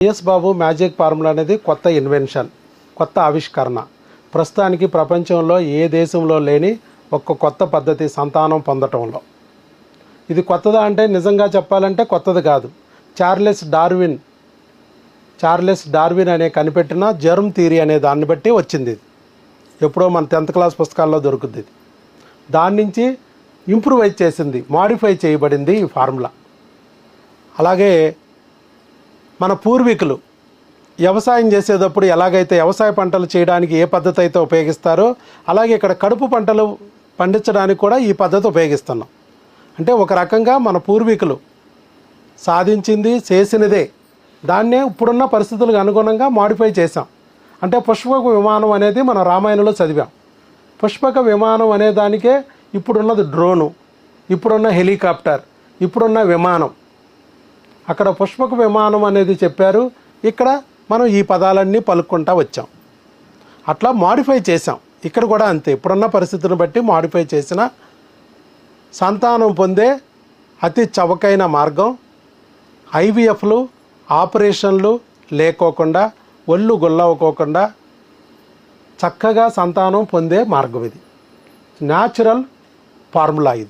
Yes బాబు magic formula అనేది కొత్త invention, కొత్త ఆవిష్కరణ. ప్రస్తుతానికి ప్రపంచంలో ఏ దేశంలో లేని ఒక కొత్త పద్ధతి సంతానం పొందటంలో. ఇది కొత్తదా అంటే నిజంగా చెప్పాలంటే కొత్తది కాదు. చార్లెస్ డార్విన్ అనే కనిపెట్టిన జెర్మ్ థియరీ అనే దాన్ని బట్టి వచ్చింది. ఇది ఎప్పుడో మన 10th క్లాస్ పుస్తకాల్లో దొరుకుతుంది. దాని నుంచి ఇంప్రూవైజ్ చేసింది, మాడిఫై చేయబడింది ఈ ఫార్ములా. అలాగే మన పూర్వీకులు వ్యవసాయం చేసేటప్పుడు ఎలాగైతే వ్యవసాయ పంటలు చేయడానికి ఏ పద్ధతి అయితే ఉపయోగిస్తారో అలాగే ఇక్కడ కడుపు పంటలు పండించడానికి కూడా ఈ పద్ధతి ఉపయోగిస్తున్నాం. అంటే ఒక రకంగా మన పూర్వీకులు సాధించింది చేసినదే, దాన్నే ఇప్పుడున్న పరిస్థితులకు అనుగుణంగా మాడిఫై చేసాం. అంటే పుష్పక విమానం అనేది మన రామాయణంలో చదివాం. పుష్పక విమానం అనే దానికే ఇప్పుడున్నది డ్రోను, ఇప్పుడున్న హెలికాప్టర్, ఇప్పుడున్న విమానం. అక్కడ పుష్పక విమానం అనేది చెప్పారు, ఇక్కడ మనం ఈ పదాలన్నీ పలుక్కుంటా వచ్చాం. అట్లా మాడిఫై చేసాం. ఇక్కడ కూడా అంతే, ఇప్పుడున్న పరిస్థితిని బట్టి మాడిఫై చేసిన సంతానం పొందే అతి చవకైన మార్గం. ఐవీఎఫ్లు ఆపరేషన్లు లేకోకుండా, ఒళ్ళు గుల్లవుకోకుండా చక్కగా సంతానం పొందే మార్గం ఇది. న్యాచురల్ ఫార్ములా ఇది.